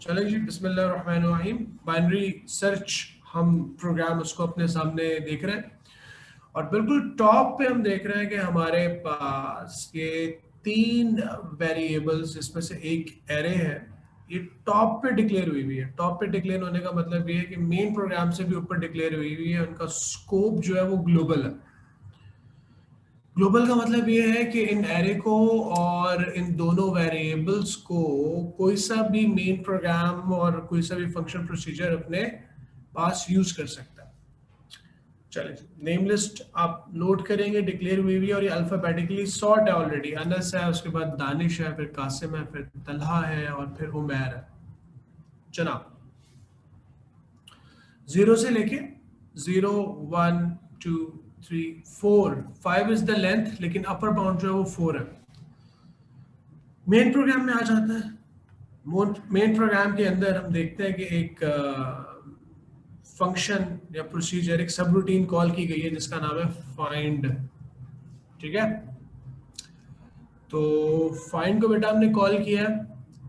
चलें जी, बिस्मिल्लाहिर्रहमानिर्रहीम। Binary search हम प्रोग्राम उसको अपने सामने देख रहे हैं और बिल्कुल टॉप पे हम देख रहे हैं कि हमारे पास ये तीन वेरिएबल्स, इसमें से एक एरे है। ये टॉप पे डिक्लेयर हुई हुई है। टॉप पे डिक्लेयर होने का मतलब ये है कि मेन प्रोग्राम से भी ऊपर डिक्लेयर हुई हुई है। उनका स्कोप जो है वो ग्लोबल है। ग्लोबल का मतलब ये है कि इन एरे को और इन दोनों वेरिएबल्स को कोई सा भी मेन प्रोग्राम और कोई सा भी फंक्शन प्रोसीजर अपने पास यूज कर सकता है। चलिए, नेम लिस्ट आप नोट करेंगे, डिक्लेयर हुई हुई है और ये अल्फाबेटिकली सॉर्ट है ऑलरेडी। अनस है, उसके बाद दानिश है, फिर कासिम है, फिर तलहा है और फिर उमैर है। जनाब, 0 से लेके 0 1 2 3 4 5 इज द लेंथ, लेकिन अपर बाउंड जो है वो 4 है। मेन प्रोग्राम में आ जाता है। मेन प्रोग्राम के अंदर हम देखते हैं कि एक फंक्शन या प्रोसीजर, एक सब रूटीन कॉल की गई है जिसका नाम है फाइंड। ठीक है, तो फाइंड को बेटा हमने कॉल किया है।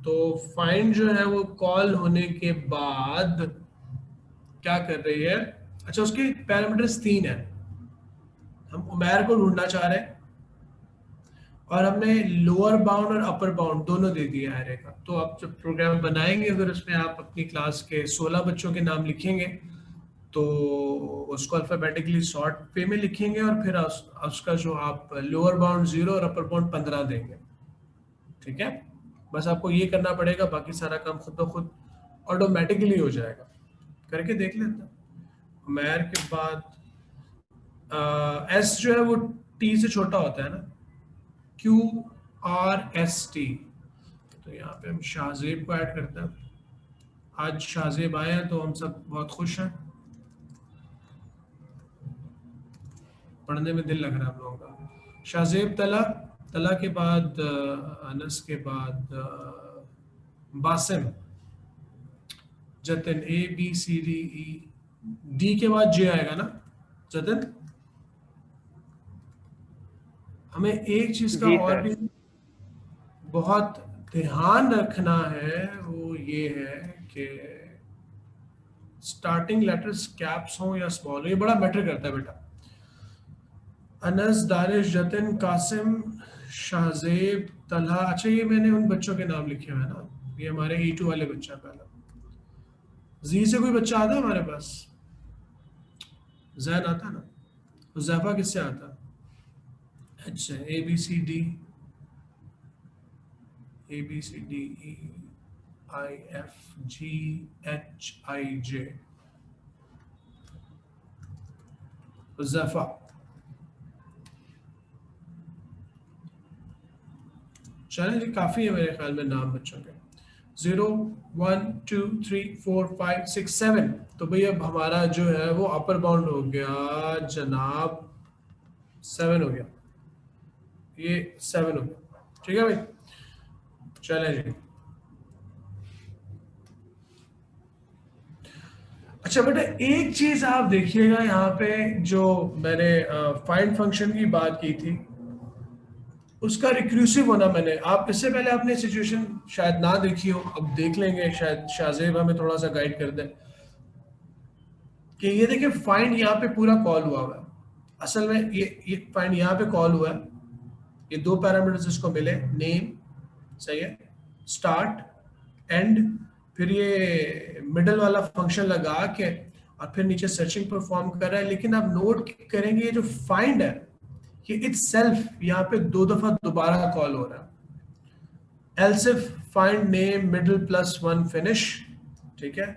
तो फाइंड जो है वो कॉल होने के बाद क्या कर रही है? अच्छा, उसके पैरामीटर्स 3 है। हम उमैर को ढूंढना चाह रहे हैं और हमने लोअर बाउंड और अपर बाउंड दोनों दे दिया एरे का। तो आप जब प्रोग्राम बनाएंगे, अगर उसमें आप अपनी क्लास के 16 बच्चों के नाम लिखेंगे तो उसको अल्फाबेटिकली सॉर्ट वे में लिखेंगे और फिर उसका जो आप लोअर बाउंड 0 और अपर बाउंड 15 देंगे। ठीक है, बस आपको ये करना पड़ेगा, बाकी सारा काम खुद ब खुद ऑटोमेटिकली हो जाएगा। करके देख लेते हैं। मैर के बाद एस जो है वो टी से छोटा होता है ना, QRST। तो यहाँ पे हम शाहजेब को ऐड करते हैं। आज शाहजेब आए हैं तो हम सब बहुत खुश हैं। पढ़ने में दिल लग रहा है हम लोगों का। शाहजेब तला, तला के बाद अनस के बाद बासिम, जतिन, ABCDE, D के बाद J आएगा ना जतिन? हमें एक चीज का जी और सर। भी बहुत ध्यान रखना है, वो ये है कि स्टार्टिंग लेटर्स कैप्स हो या स्मॉल हो, ये बड़ा मैटर करता है बेटा। अनस, दानिश, जतिन, कासिम, शाहजेब, तलहा। अच्छा, ये मैंने उन बच्चों के नाम लिखे हुए हैं ना, ये हमारे E2 वाले बच्चा। पहला जी से कोई बच्चा आता है हमारे पास? जैन आता है ना? हुज़ैफा किससे आता है? अच्छा, ABCDEIFGHIJ, हुज़ैफा। चलें जी, काफ़ी है मेरे ख्याल में नाम बच्चों के। 0 1 2 3 4 5 6 7। तो भाई अब हमारा जो है वो अपर बाउंड हो गया जनाब, 7 हो गया। ये 7 हो गया। ठीक है भाई, चलें जी। अच्छा बेटा, एक चीज आप देखिएगा यहाँ पे, जो मैंने फाइंड फंक्शन की बात की थी, उसका रिक्रूसिव होना। मैंने आप इससे पहले आपने सिचुएशन शायद ना देखी हो, अब देख लेंगे, शायद शाहजेब हमें थोड़ा सा गाइड कर दे कि ये देखिए फाइंड यहाँ पे पूरा कॉल हुआ है। असल में ये फाइंड यहाँ पे कॉल हुआ है। ये दो पैरामीटर्स इसको मिले, नेम, सही है, स्टार्ट, एंड, फिर ये मिडल वाला फंक्शन लगा के और फिर नीचे सर्चिंग परफॉर्म कर रहा है। लेकिन आप नोट करेंगे ये जो फाइंड है ये इटसेल्फ यहाँ पे 2 दफा दोबारा कॉल हो रहा है। Else if find name middle plus 1 finish, ठीक है,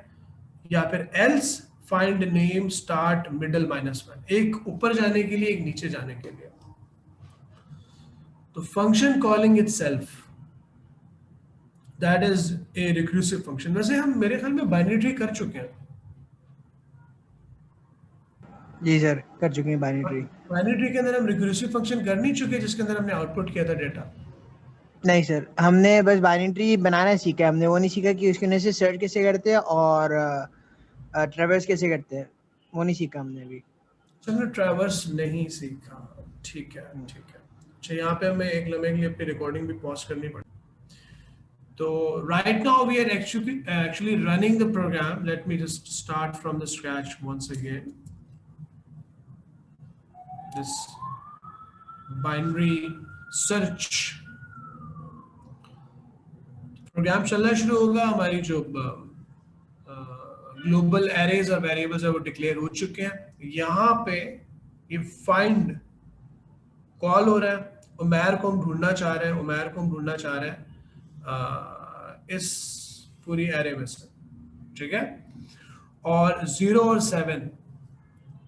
या फिर else find name start middle -1, एक ऊपर जाने के लिए, एक नीचे जाने के लिए। तो function calling itself, that is a recursive function. वैसे हम मेरे ख्याल में बाइनरी ट्री कर चुके हैं। जी सर, कर चुके हैं बाइनरी ट्री। बाइनरी ट्री के अंदर हम रिक्रूसिव फंक्शन कर नहीं चुके जिसके अंदर हमने आउटपुट किया था डेटा? नहीं सर, हमने बस बाइनरी ट्री बनाना सीखा है। हमने वो नहीं सीखा कि उसके अंदर से सर्च कैसे करते हैं और ट्रेवर्स कैसे करते हैं, वो नहीं सीखा हमने अभी। हमने ट्रैवर्स नहीं सीखा। ठीक है, ठीक है। अच्छा, यहाँ पे हमें एक लम्हे के लिए अपनी रिकॉर्डिंग भी पॉज करनी पड़ी। तो right now we are actually running the program. Let me just start from the scratch once again. This binary search program चलना शुरू होगा. हमारी जो ग्लोबल एरेज और वेरिएबल्स है वो डिक्लेयर हो चुके हैं. यहाँ पे ये फाइंड कॉल हो रहा है. उमैर को हम ढूंढना चाह रहे हैं. उमैर को हम ढूंढना चाह रहे हैं इस पूरी एरे में से. ठीक है. और 0 और 7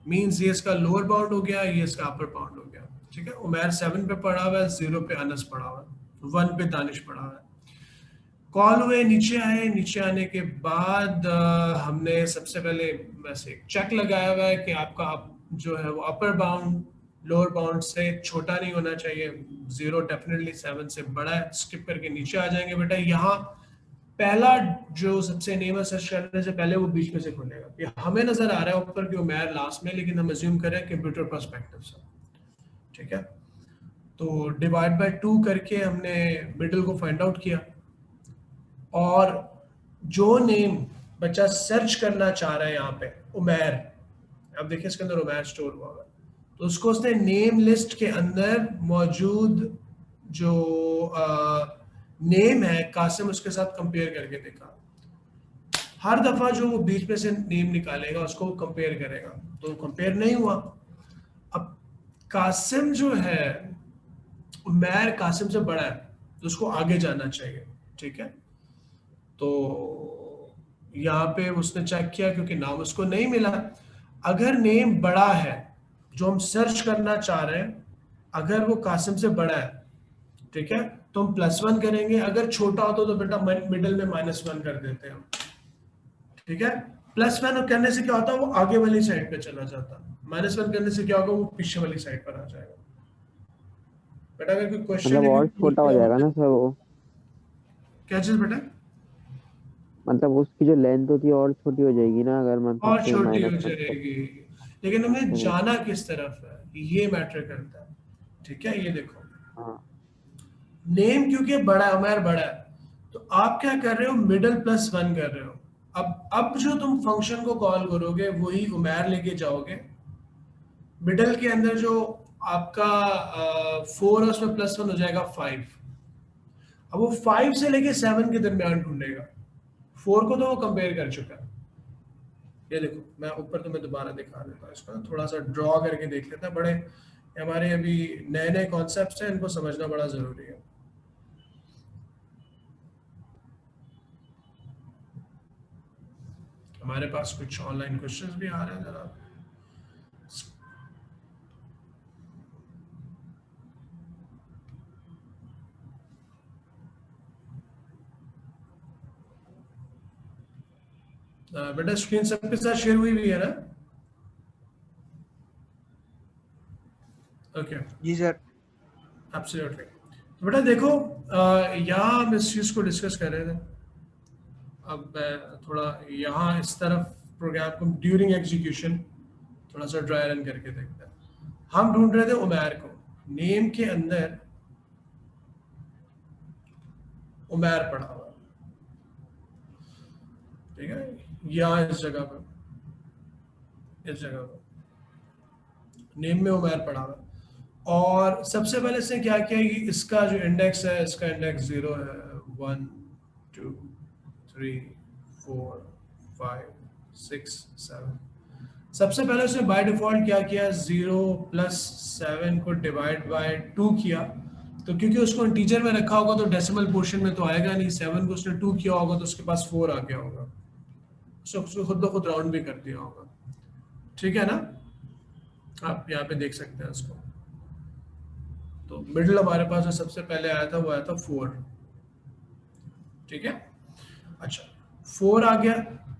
मींस ये इसका लोअर बाउंड हो गया, ये इसका अपर बाउंड हो गया. ठीक है. उमैर 7 पे पड़ा हुआ है, 0 पे अनस पड़ा हुआ है, 1 पे दानिश पड़ा हुआ है. कॉल हुए, नीचे आए. नीचे आने के बाद हमने सबसे पहले वैसे चेक लगाया हुआ है कि आपका जो है वो अपर बाउंड लोअर बाउंड से छोटा नहीं होना चाहिए. 0 डेफिनेटली 7 से बड़ा है. स्किप करके नीचे आ जाएंगे बेटा. यहाँ पहला जो सबसे नेम है सर्च करने से पहले वो बीच में से खुलेगा. ये हमें नजर आ रहा है ऊपर कि उमैर लास्ट में, लेकिन हम अज्यूम करें कंप्यूटर पर्सपेक्टिव से. ठीक है. तो डिवाइड बाय 2 करके हमने मिडिल को फाइंड आउट किया. और जो नेम बच्चा सर्च करना चाह रहा है यहाँ पे उमैर, अब देखिए इसके अंदर उमैर स्टोर हुआ है, तो उसको उसने नेम लिस्ट के अंदर मौजूद जो नेम है कासिम उसके साथ कंपेयर करके देखा. हर दफा जो वो बीच में से नेम निकालेगा उसको कंपेयर करेगा. तो कंपेयर नहीं हुआ. अब कासिम जो है उमैर कासिम से बड़ा है तो उसको आगे जाना चाहिए. ठीक है. तो यहाँ पे उसने चेक किया क्योंकि नाम उसको नहीं मिला. अगर नेम बड़ा है जो हम सर्च करना चाह रहे हैं, अगर वो कासिम से बड़ा है, ठीक है, तो हम +1 करेंगे. अगर छोटा हो तो बेटा मिडिल में -1 कर देते हैं. ठीक है. +1 करने से क्या होता है, वो आगे वाली साइड पे चला जाता है. -1 करने से क्या होगा, वो पीछे वाली साइड पर आ जाएगा. बेटा अगर कोई क्वेश्चन मतलब और छोटा हो जाएगा ना सर वो? क्या चीज बेटा? मतलब उसकी जो लेंथ होती है और छोटी हो जाएगी ना अगर मतलब और छोटी हो जाएगी. लेकिन हमें जाना किस तरफ है ये मैटर करता है. ठीक है. ये देखो नेम क्योंकि बड़ा है, उमैर बड़ा है, तो आप क्या कर रहे हो, मिडिल +1 कर रहे हो. अब जो तुम फंक्शन को कॉल करोगे वही उमैर लेके जाओगे. मिडिल के अंदर जो आपका 4 है उसमें +1 हो जाएगा 5. अब वो 5 से लेके 7 के दरमियान ढूंढेगा. 4 को तो वो कंपेयर कर चुका है. ये देखो मैं ऊपर तुम्हें दोबारा दिखा देता हूँ. इसको थोड़ा सा ड्रॉ करके देख लेता है. बड़े हमारे अभी नए नए कॉन्सेप्ट्स हैं, इनको समझना बड़ा जरूरी है. हमारे पास कुछ ऑनलाइन क्वेश्चंस भी आ रहे हैं जरा. बेटा स्क्रीन सबके साथ शेयर हुई भी है ना? ओके जी सर. एब्सोल्युटली. तो बेटा देखो यहाँ हम इस चीज को डिस्कस कर रहे थे. अब मैं थोड़ा यहाँ इस तरफ प्रोग्राम को ड्यूरिंग एग्जीक्यूशन थोड़ा सा ड्राई रन करके देखते हैं. हम ढूंढ रहे थे उमैर को. नेम के अंदर उमैर पड़ा हुआ. ठीक है. यहाँ इस जगह पर, इस जगह पर नेम में उमैर पड़ा हुआ. और सबसे पहले इसने क्या किया कि इसका जो इंडेक्स है, इसका इंडेक्स 0 है. 1 2 3 4 5 6 7. सबसे पहले उसने बाय डिफॉल्ट क्या किया, 0 + 7 को डिवाइड बाय 2 किया. तो क्योंकि उसको इंटीजर में रखा होगा तो डेसिमल पोर्शन में तो आएगा नहीं. 7 को उसने 2 किया होगा तो उसके पास 4 आ गया होगा. उसको खुद ब खुद राउंड भी कर दिया होगा. ठीक है ना? आप यहाँ पे देख सकते हैं इसको. तो मिडिल हमारे पास जो सबसे पहले आया था वो आया था 4. ठीक है. अच्छा 4 आ गया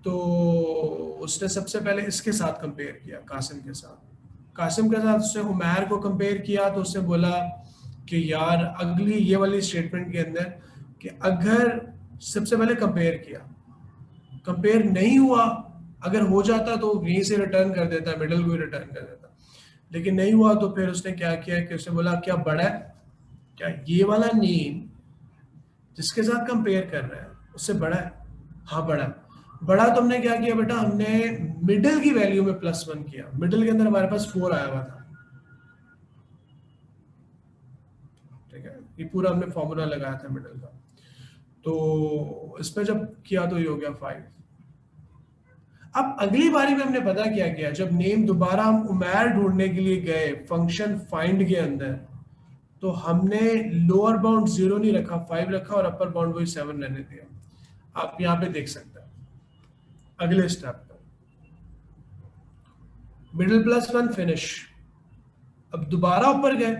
तो उसने सबसे पहले इसके साथ कंपेयर किया, कासिम के साथ. कासिम के साथ उसने उमैर को कंपेयर किया तो उसने बोला कि यार अगली ये वाली स्टेटमेंट के अंदर कि अगर सबसे पहले कंपेयर किया, कंपेयर नहीं हुआ, अगर हो जाता तो यहीं से रिटर्न कर देता, मिडिल को ही रिटर्न कर देता. लेकिन नहीं हुआ तो फिर उसने क्या किया कि उसने बोला क्या बड़ा है, क्या ये वाला नेम जिसके साथ कंपेयर कर रहे हैं उससे बड़ा है, हाँ बड़ा है। बड़ा तो हमने क्या किया बेटा, हमने मिडिल की वैल्यू में +1 किया। मिडिल के अंदर हमारे पास 4 आया हुआ था, ठीक है, ये पूरा हमने फॉर्मूला लगाया था मिडिल का। तो इसमें जब किया तो ये हो गया 5। अब अगली बारी में हमने पता क्या किया, जब नेम दोबारा हम उमैर ढूंढने के लिए गए फंक्शन फाइंड के अंदर, तो हमने लोअर बाउंड 0 नहीं रखा, 5 रखा और अपर बाउंड वही 7 रहने दिया। आप यहाँ पे देख सकते हैं अगले स्टेप पर मिडिल +1 फिनिश। अब दोबारा ऊपर गए।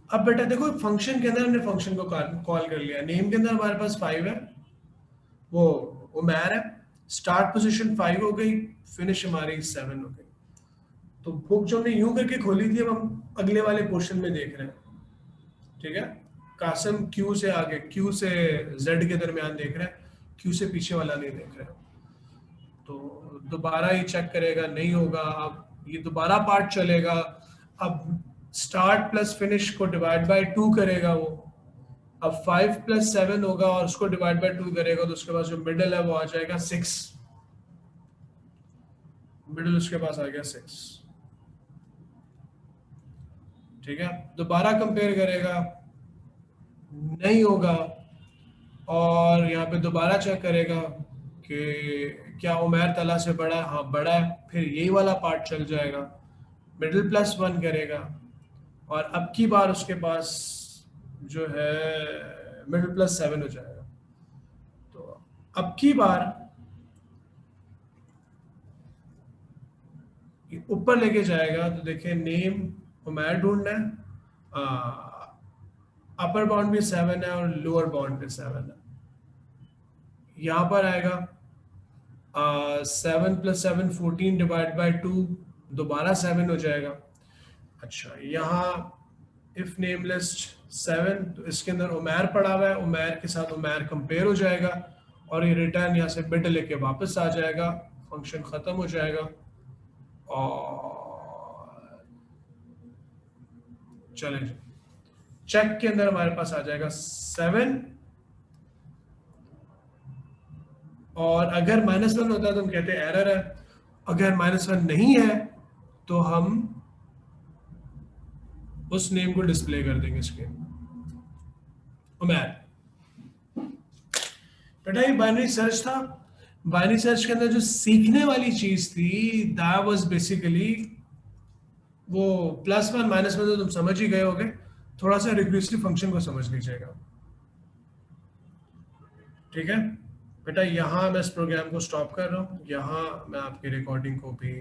अब बेटा देखो फंक्शन के अंदर हमने फंक्शन को कॉल कर लिया, नेम के अंदर हमारे पास 5 है, वो उमैर है, स्टार्ट पोजीशन 5 हो गई, फिनिश हमारी 7 हो गई। तो बुक जो हमने यूं करके खोली थी, अब हम अगले वाले पोर्शन में देख रहे हैं, ठीक है। कासिम क्यू से आगे, क्यू से जेड के दरमियान देख रहे हैं, क्यू से पीछे वाला नहीं देख रहे हैं। तो दोबारा ही चेक करेगा, नहीं होगा। अब ये दोबारा पार्ट चलेगा, अब स्टार्ट प्लस फिनिश को डिवाइड बाय 2 करेगा वो। अब 5 + 7 होगा और उसको डिवाइड बाय 2 करेगा, तो उसके पास जो मिडिल है वो आ जाएगा 6। मिडिल उसके पास आ गया 6, ठीक है। दोबारा कंपेयर करेगा, नहीं होगा, और यहाँ पे दोबारा चेक करेगा कि क्या उमैर तला से बड़ा है, हाँ बड़ा है, फिर यही वाला पार्ट चल जाएगा, मिडिल +1 करेगा, और अब की बार उसके पास जो है मिडिल +7 हो जाएगा। तो अब की बार ऊपर लेके जाएगा, तो देखिए नेम उमैर ढूंढना है, अपर बाउंड भी 7 है और लोअर बाउंड भी 7 है। यहाँ पर आएगा 7 + 7 14 डिवाइड बाय 2, दोबारा 7 हो जाएगा। अच्छा, यहाँ इफ नेम लिस्ट 7, तो इसके अंदर उमैर पड़ा हुआ है, उमैर के साथ उमैर कंपेयर हो जाएगा, और ये रिटर्न यहाँ से बिट लेके वापस आ जाएगा, फंक्शन खत्म हो जाएगा। और चले चेक के अंदर हमारे पास आ जाएगा 7, और अगर -1 होता है तो हम कहते हैं एरर है, अगर -1 नहीं है तो हम उस नेम को डिस्प्ले कर देंगे इसके उमैर। बेटा ये बाइनरी सर्च था। बाइनरी सर्च के अंदर जो सीखने वाली चीज थी, दैट वाज बेसिकली वो +1 -1 तो तुम समझ ही गए होगे, थोड़ा सा रिकर्सिव फंक्शन को समझ लीजिएगा, ठीक है बेटा। यहाँ मैं इस प्रोग्राम को स्टॉप कर रहा हूँ, यहाँ मैं आपकी रिकॉर्डिंग को भी